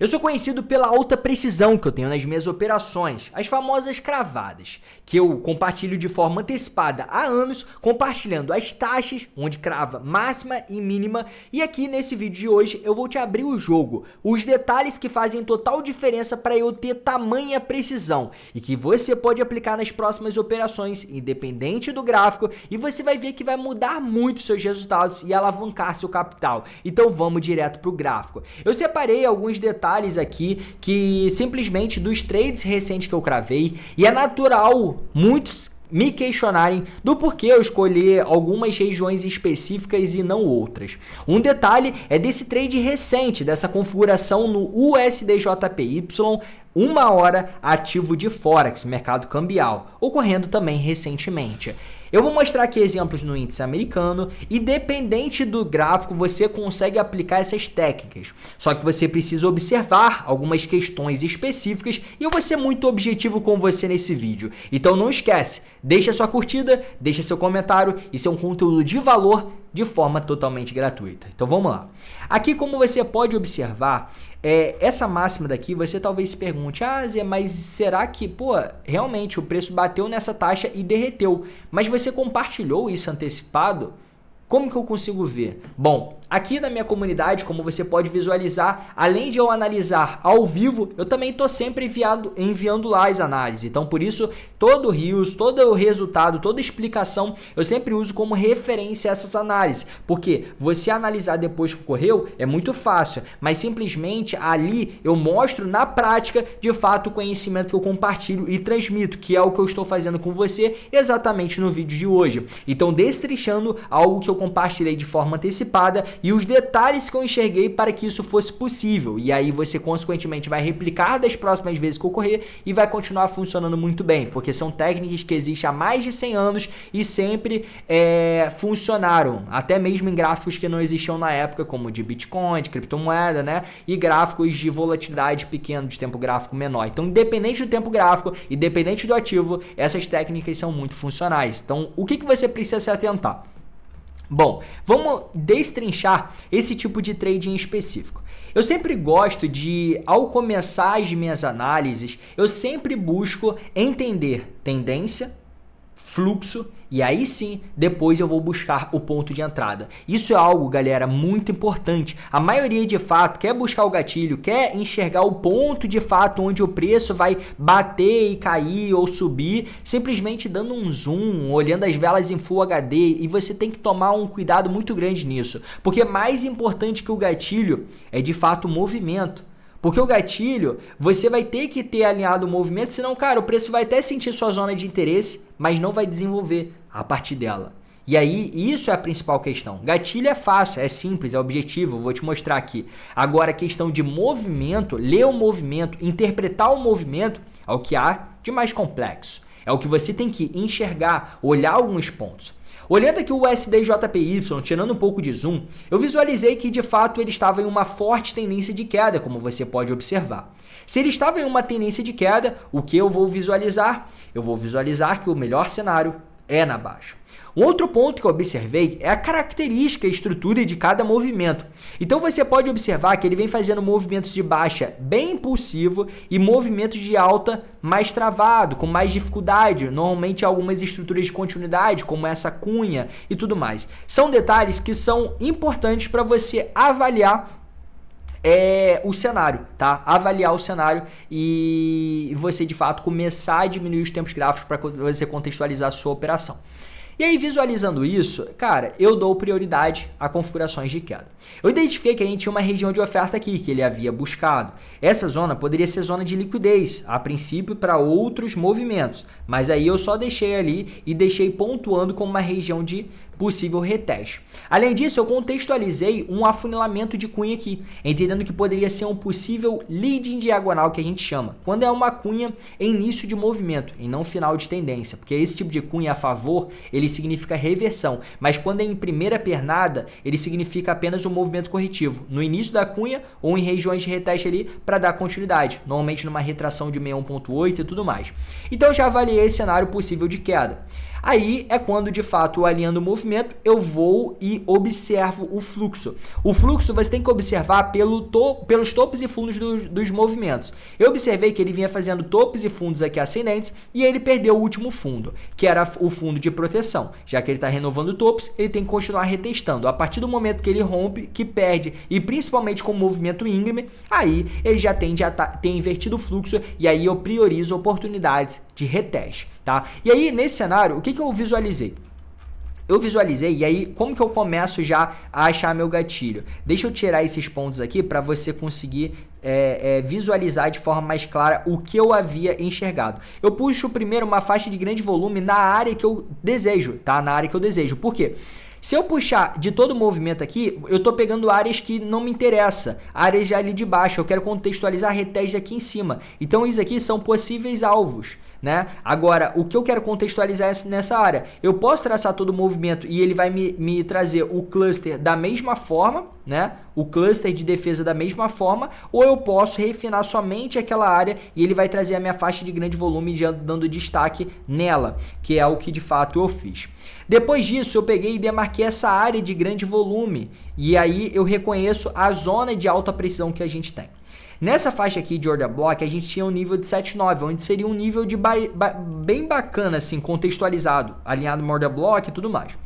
Eu sou conhecido pela alta precisão que eu tenho nas minhas operações, as famosas cravadas, que eu compartilho de forma antecipada há anos, compartilhando as taxas, onde crava máxima e mínima, e aqui nesse vídeo de hoje eu vou te abrir o jogo, os detalhes que fazem total diferença para eu ter tamanha precisão e que você pode aplicar nas próximas operações, independente do gráfico, e você vai ver que vai mudar muito seus resultados e alavancar seu capital. Então vamos direto para o gráfico. Eu separei alguns detalhes aqui que simplesmente dos trades recentes que eu cravei, e é natural muitos me questionarem do porquê eu escolher algumas regiões específicas e não outras. Um detalhe é desse trade recente, dessa configuração no USDJPY, 1 hora ativo de Forex, mercado cambial, ocorrendo também recentemente. Eu vou mostrar aqui exemplos no índice americano e dependente do gráfico você consegue aplicar essas técnicas. Só que você precisa observar algumas questões específicas e eu vou ser muito objetivo com você nesse vídeo. Então não esquece, deixa sua curtida, deixa seu comentário, isso é um conteúdo de valor de forma totalmente gratuita. Então vamos lá. Aqui, como você pode observar, essa máxima daqui, você talvez se pergunte, Zé, mas será que, realmente o preço bateu nessa taxa e derreteu, mas você compartilhou isso antecipado? Como que eu consigo ver? Bom, aqui na minha comunidade, como você pode visualizar, além de eu analisar ao vivo, eu também estou sempre enviando lá as análises. Então, por isso, todo o rios, todo o resultado, toda explicação, eu sempre uso como referência essas análises. Porque você analisar depois que ocorreu é muito fácil, mas simplesmente ali eu mostro na prática, de fato, o conhecimento que eu compartilho e transmito, que é o que eu estou fazendo com você exatamente no vídeo de hoje. Então, destrinchando algo que eu compartilhei de forma antecipada e os detalhes que eu enxerguei para que isso fosse possível. E aí você consequentemente vai replicar das próximas vezes que ocorrer e vai continuar funcionando muito bem, porque são técnicas que existem há mais de 100 anos e sempre funcionaram, até mesmo em gráficos que não existiam na época, como de Bitcoin, de criptomoeda, né? E gráficos de volatilidade pequeno, de tempo gráfico menor. Então, independente do tempo gráfico, independente do ativo, essas técnicas são muito funcionais. Então, o que você precisa se atentar? Bom, vamos destrinchar esse tipo de trade em específico. Eu sempre gosto de, ao começar as minhas análises, eu sempre busco entender tendência, fluxo, e aí sim, depois eu vou buscar o ponto de entrada. Isso é algo, galera, muito importante. A maioria, de fato, quer buscar o gatilho, quer enxergar o ponto, de fato, onde o preço vai bater e cair ou subir, simplesmente dando um zoom, olhando as velas em Full HD, e você tem que tomar um cuidado muito grande nisso. Porque mais importante que o gatilho é, de fato, o movimento. Porque o gatilho, você vai ter que ter alinhado o movimento, senão, cara, o preço vai até sentir sua zona de interesse, mas não vai desenvolver a partir dela. E aí, isso é a principal questão. Gatilho é fácil, é simples, é objetivo, vou te mostrar aqui. Agora, a questão de movimento, ler o movimento, interpretar o movimento, é o que há de mais complexo. É o que você tem que enxergar, olhar alguns pontos. Olhando aqui o USDJPY, tirando um pouco de zoom, eu visualizei que de fato ele estava em uma forte tendência de queda, como você pode observar. Se ele estava em uma tendência de queda, o que eu vou visualizar? Eu vou visualizar que o melhor cenário é na baixa. Um outro ponto que eu observei é a característica e estrutura de cada movimento. Então você pode observar que ele vem fazendo movimentos de baixa bem impulsivo e movimentos de alta mais travado, com mais dificuldade, normalmente algumas estruturas de continuidade, como essa cunha e tudo mais. São detalhes que são importantes para você avaliar o cenário, tá? Avaliar o cenário e você de fato começar a diminuir os tempos gráficos para você contextualizar a sua operação. E aí, visualizando isso, cara, eu dou prioridade a configurações de queda. Eu identifiquei que a gente tinha uma região de oferta aqui, que ele havia buscado. Essa zona poderia ser zona de liquidez, a princípio para outros movimentos. Mas aí eu só deixei ali e deixei pontuando como uma região de possível reteste. Além disso, eu contextualizei um afunilamento de cunha aqui, entendendo que poderia ser um possível lead em diagonal, que a gente chama, quando é uma cunha em início de movimento e não final de tendência, porque esse tipo de cunha a favor, ele significa reversão, mas quando é em primeira pernada, ele significa apenas um movimento corretivo, no início da cunha ou em regiões de reteste ali para dar continuidade, normalmente numa retração de 61.8 e tudo mais. Então, eu já avaliei esse cenário possível de queda. Aí é quando, de fato, alinhando o movimento, movimento, eu vou e observo o fluxo. O fluxo você tem que observar pelos topos e fundos dos movimentos. Eu observei que ele vinha fazendo topos e fundos aqui ascendentes e ele perdeu o último fundo, que era o fundo de proteção. Já que ele está renovando topos, ele tem que continuar retestando. A partir do momento que ele rompe, que perde, e principalmente com o movimento íngreme, aí ele já tende a ter invertido o fluxo e aí eu priorizo oportunidades de reteste, tá? E aí, nesse cenário, o que eu visualizei? Eu visualizei, e aí como que eu começo já a achar meu gatilho? Deixa eu tirar esses pontos aqui para você conseguir visualizar de forma mais clara o que eu havia enxergado. Eu puxo primeiro uma faixa de grande volume na área que eu desejo, tá? Na área que eu desejo. Por quê? Se eu puxar de todo o movimento aqui, eu estou pegando áreas que não me interessam, áreas já ali de baixo, eu quero contextualizar reteste aqui em cima. Então isso aqui são possíveis alvos, né? Agora, o que eu quero contextualizar nessa área? Eu posso traçar todo o movimento e ele vai me trazer o cluster da mesma forma, né? O cluster de defesa da mesma forma, ou eu posso refinar somente aquela área e ele vai trazer a minha faixa de grande volume já dando destaque nela, que é o que de fato eu fiz. Depois disso, eu peguei e demarquei essa área de grande volume e aí eu reconheço a zona de alta precisão que a gente tem. Nessa faixa aqui de order block, a gente tinha um nível de 7,9, onde seria um nível de bem bacana, assim, contextualizado, alinhado no order block e tudo mais.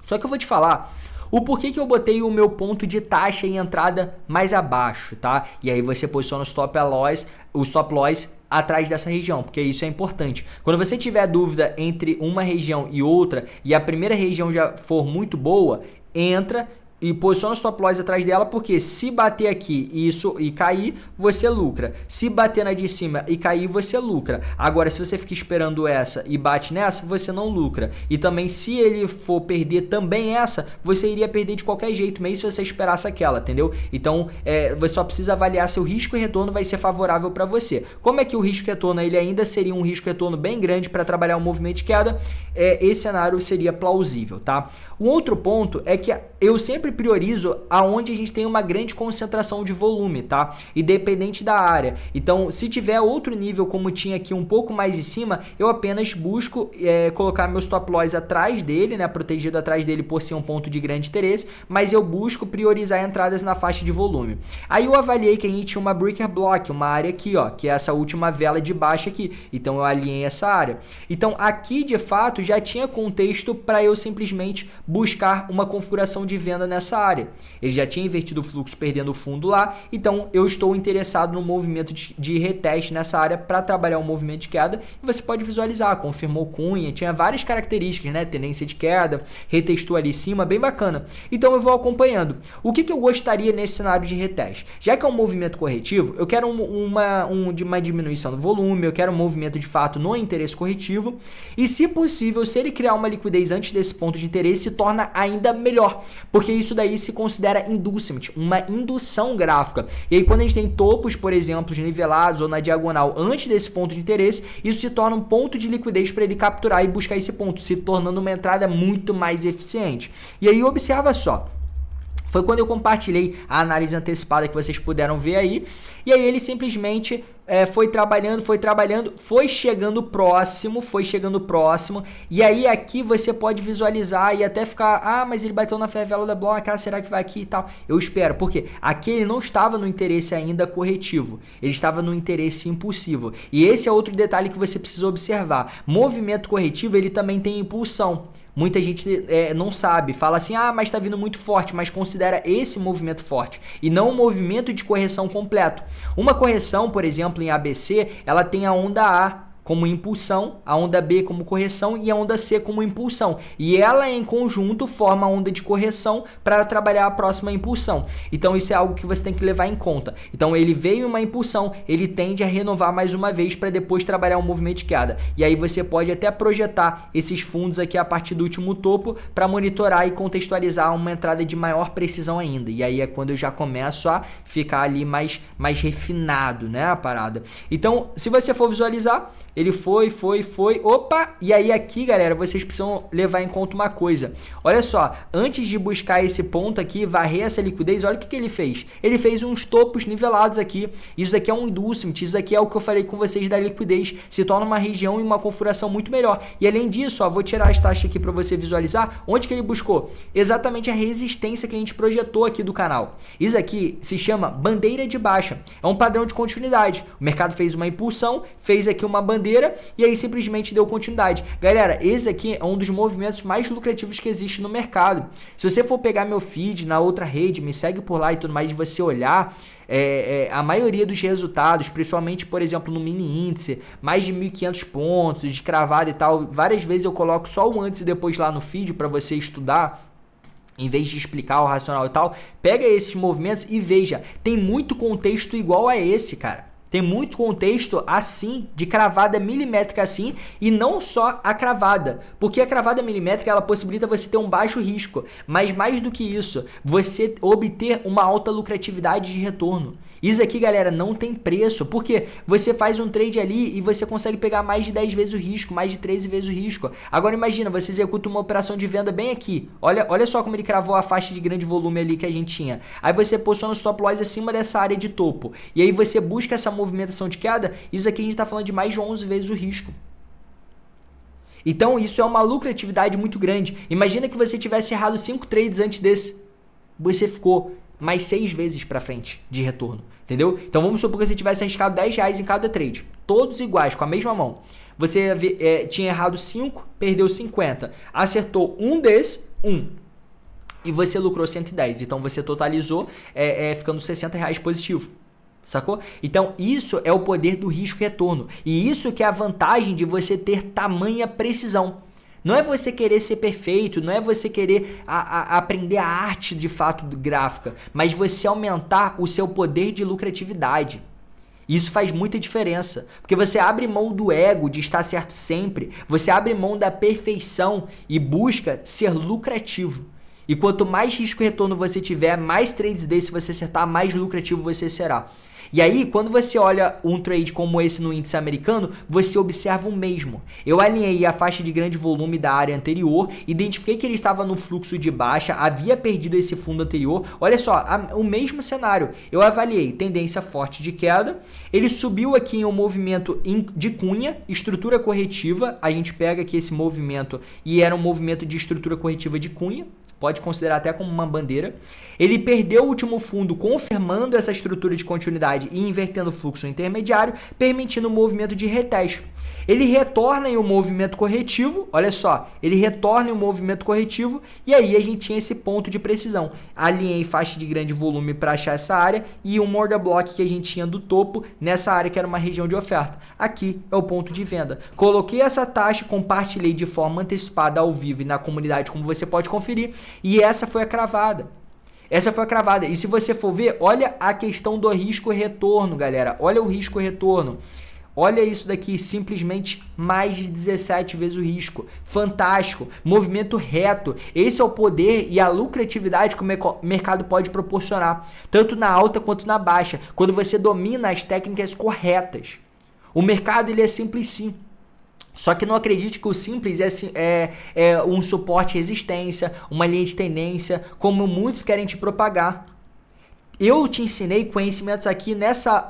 Só que eu vou te falar o porquê que eu botei o meu ponto de taxa e entrada mais abaixo, tá? E aí você posiciona os stop loss atrás dessa região, porque isso é importante. Quando você tiver dúvida entre uma região e outra, e a primeira região já for muito boa, entra e posiciona o stop loss atrás dela, porque se bater aqui e cair, você lucra. Se bater na de cima e cair, você lucra. Agora, se você fica esperando essa e bate nessa, você não lucra. E também, se ele for perder também essa, você iria perder de qualquer jeito, mesmo se você esperasse aquela, entendeu? Então, você só precisa avaliar se o risco e retorno vai ser favorável para você. Como é que o risco e retorno ele ainda seria um risco e retorno bem grande para trabalhar um movimento de queda? Esse cenário seria plausível, tá? Um outro ponto é que eu sempre priorizo aonde a gente tem uma grande concentração de volume, tá? Independente da área. Então, se tiver outro nível como tinha aqui um pouco mais em cima, eu apenas busco colocar meu stop loss atrás dele, né? Protegido atrás dele por ser um ponto de grande interesse, mas eu busco priorizar entradas na faixa de volume. Aí eu avaliei que a gente tinha uma breaker block, uma área aqui, ó, que é essa última vela de baixo aqui. Então eu alinhei essa área. Então aqui de fato já tinha contexto para eu simplesmente buscar uma configuração de venda nessa área. Ele já tinha invertido o fluxo perdendo o fundo lá, então eu estou interessado no movimento de reteste nessa área para trabalhar um movimento de queda e você pode visualizar, confirmou cunha, tinha várias características, né? Tendência de queda, retestou ali em cima, bem bacana. Então eu vou acompanhando. O que eu gostaria nesse cenário de reteste? Já que é um movimento corretivo, eu quero uma diminuição do volume, eu quero um movimento de fato no interesse corretivo e, se possível, se ele criar uma liquidez antes desse ponto de interesse, se torna ainda melhor, porque isso daí se considera inducement, uma indução gráfica. E aí quando a gente tem topos, por exemplo, nivelados ou na diagonal antes desse ponto de interesse, isso se torna um ponto de liquidez para ele capturar e buscar esse ponto, se tornando uma entrada muito mais eficiente. E aí observa só, foi quando eu compartilhei a análise antecipada que vocês puderam ver aí, e aí ele simplesmente foi trabalhando, foi chegando próximo, e aí aqui você pode visualizar e até ficar, mas ele bateu na favela da bloca, será que vai aqui e tal? Eu espero, porque aqui ele não estava no interesse ainda corretivo, ele estava no interesse impulsivo, e esse é outro detalhe que você precisa observar. Movimento corretivo, ele também tem impulsão. Muita gente não sabe, fala assim, mas está vindo muito forte, mas considera esse movimento forte e não um movimento de correção completo. Uma correção, por exemplo, em ABC, ela tem a onda A como impulsão, a onda B como correção e a onda C como impulsão. E ela em conjunto forma a onda de correção para trabalhar a próxima impulsão. Então isso é algo que você tem que levar em conta. Então ele veio uma impulsão, ele tende a renovar mais uma vez para depois trabalhar um movimento de queda. E aí você pode até projetar esses fundos aqui a partir do último topo para monitorar e contextualizar uma entrada de maior precisão ainda. E aí é quando eu já começo a ficar ali mais refinado, né, a parada. Então, se você for visualizar, ele foi, opa, e aí aqui, galera, vocês precisam levar em conta uma coisa, olha só, antes de buscar esse ponto aqui, varrer essa liquidez, olha o que ele fez, ele fez uns topos nivelados aqui, isso aqui é um inducement, isso aqui é o que eu falei com vocês da liquidez, se torna uma região e uma configuração muito melhor, e além disso, ó, vou tirar as taxas aqui para você visualizar, onde que ele buscou? Exatamente a resistência que a gente projetou aqui do canal, isso aqui se chama bandeira de baixa, é um padrão de continuidade, o mercado fez uma impulsão, fez aqui uma bandeira e aí simplesmente deu continuidade. Galera, esse aqui é um dos movimentos mais lucrativos que existe no mercado. Se você for pegar meu feed na outra rede, me segue por lá e tudo mais, você olhar a maioria dos resultados, principalmente, por exemplo, no mini índice, mais de 1.500 pontos de cravada e tal, várias vezes eu coloco só o antes e depois lá no feed para você estudar, em vez de explicar o racional e tal. Pega esses movimentos e veja, tem muito contexto igual a esse, cara. Tem muito contexto assim, de cravada milimétrica assim, e não só a cravada, porque a cravada milimétrica ela possibilita você ter um baixo risco, mas mais do que isso, você obter uma alta lucratividade de retorno. Isso aqui, galera, não tem preço, porque você faz um trade ali e você consegue pegar mais de 10 vezes o risco, mais de 13 vezes o risco. Agora imagina, você executa uma operação de venda bem aqui, olha só como ele cravou a faixa de grande volume ali que a gente tinha. Aí você posiciona o stop loss acima dessa área de topo, e aí você busca essa movimentação de queda, isso aqui a gente está falando de mais de 11 vezes o risco. Então isso é uma lucratividade muito grande. Imagina que você tivesse errado 5 trades antes desse, você ficou mais 6 vezes para frente de retorno, entendeu? Então vamos supor que você tivesse arriscado 10 reais em cada trade, todos iguais, com a mesma mão. Você tinha errado 5, perdeu 50, acertou um desses, e você lucrou 110, então você totalizou ficando 60 reais positivo. Sacou? Então isso é o poder do risco e retorno, e isso que é a vantagem de você ter tamanha precisão. Não é você querer ser perfeito, não é você querer aprender a arte de fato gráfica, mas você aumentar o seu poder de lucratividade. Isso faz muita diferença, porque você abre mão do ego de estar certo sempre, você abre mão da perfeição e busca ser lucrativo. E quanto mais risco e retorno você tiver, mais trades desse você acertar, mais lucrativo você será. E aí, quando você olha um trade como esse no índice americano, você observa o mesmo. Eu alinhei a faixa de grande volume da área anterior, identifiquei que ele estava no fluxo de baixa, havia perdido esse fundo anterior. Olha só, o mesmo cenário. Eu avaliei tendência forte de queda, ele subiu aqui em um movimento de cunha, estrutura corretiva. A gente pega aqui esse movimento e era um movimento de estrutura corretiva de cunha. Pode considerar até como uma bandeira. Ele perdeu o último fundo, confirmando essa estrutura de continuidade e invertendo o fluxo intermediário, permitindo o movimento de reteste. Ele retorna em um movimento corretivo, olha só, ele retorna em um movimento corretivo e aí a gente tinha esse ponto de precisão. Alinhei faixa de grande volume para achar essa área e um order block que a gente tinha do topo nessa área que era uma região de oferta. Aqui é o ponto de venda. Coloquei essa taxa, compartilhei de forma antecipada ao vivo e na comunidade, como você pode conferir, e essa foi a cravada. Essa foi a cravada. E se você for ver, olha a questão do risco e retorno, galera. Olha o risco e retorno. Olha isso daqui, simplesmente mais de 17 vezes o risco. Fantástico, movimento reto. Esse é o poder e a lucratividade que o mercado pode proporcionar, tanto na alta quanto na baixa, quando você domina as técnicas corretas. O mercado ele é simples sim. Só que não acredite que o simples é um suporte e resistência, uma linha de tendência, como muitos querem te propagar. Eu te ensinei conhecimentos aqui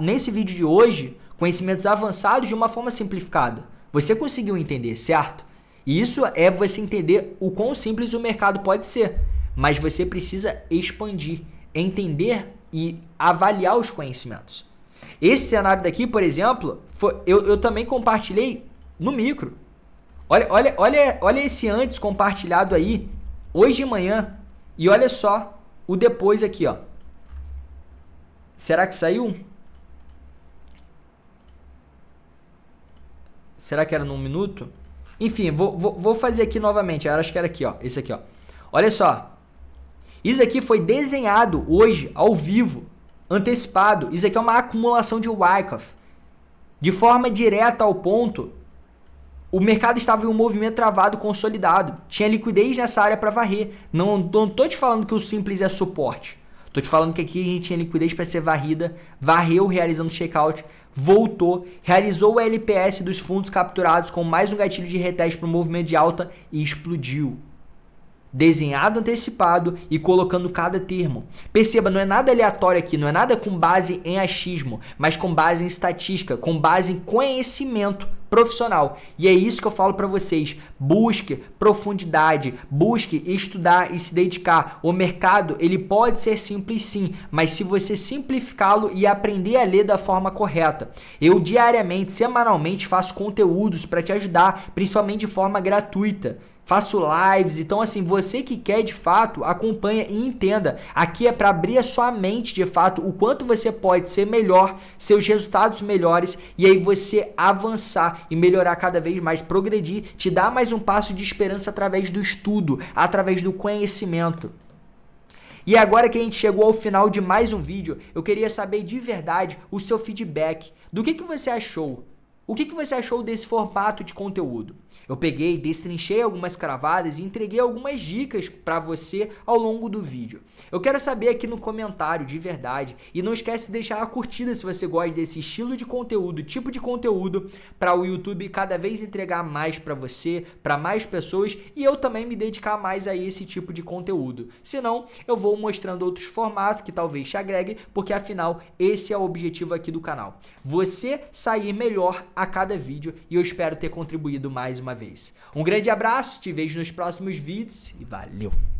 nesse vídeo de hoje, conhecimentos avançados de uma forma simplificada. Você conseguiu entender, certo? E isso é você entender o quão simples o mercado pode ser. Mas você precisa expandir, entender e avaliar os conhecimentos. Esse cenário daqui, por exemplo, eu também compartilhei no micro. Olha esse antes compartilhado aí, hoje de manhã. E olha só o depois aqui, ó. Será que saiu? Será que era num minuto? Enfim, vou fazer aqui novamente. Eu acho que era aqui, ó. Esse aqui, ó. Olha só. Isso aqui foi desenhado hoje, ao vivo, antecipado. Isso aqui é uma acumulação de Wyckoff. De forma direta ao ponto, o mercado estava em um movimento travado, consolidado. Tinha liquidez nessa área para varrer. Não tô te falando que o simples é suporte. Tô te falando que aqui a gente tinha liquidez para ser varrida, varreu realizando checkout, voltou, realizou o LPS dos fundos capturados com mais um gatilho de reteste para o movimento de alta e explodiu. Desenhado antecipado e colocando cada termo. Perceba, não é nada aleatório aqui, não é nada com base em achismo, mas com base em estatística, com base em conhecimento profissional. E é isso que eu falo para vocês. Busque profundidade, busque estudar e se dedicar. O mercado, ele pode ser simples sim, mas se você simplificá-lo e aprender a ler da forma correta. Eu diariamente, semanalmente faço conteúdos para te ajudar, principalmente de forma gratuita. Faço lives, então assim, você que quer de fato, acompanha e entenda. Aqui é para abrir a sua mente de fato, o quanto você pode ser melhor, seus resultados melhores e aí você avançar e melhorar cada vez mais, progredir, te dar mais um passo de esperança através do estudo, através do conhecimento. E agora que a gente chegou ao final de mais um vídeo, eu queria saber de verdade o seu feedback. Do que você achou? O que você achou desse formato de conteúdo? Eu peguei, destrinchei algumas cravadas e entreguei algumas dicas para você ao longo do vídeo. Eu quero saber aqui no comentário de verdade e não esquece de deixar a curtida se você gosta desse estilo de conteúdo, tipo de conteúdo, para o YouTube cada vez entregar mais para você, para mais pessoas e eu também me dedicar mais a esse tipo de conteúdo. Senão, eu vou mostrando outros formatos que talvez te agreguem, porque afinal esse é o objetivo aqui do canal. Você sair melhor a cada vídeo e eu espero ter contribuído mais uma vez. Um grande abraço, te vejo nos próximos vídeos e valeu!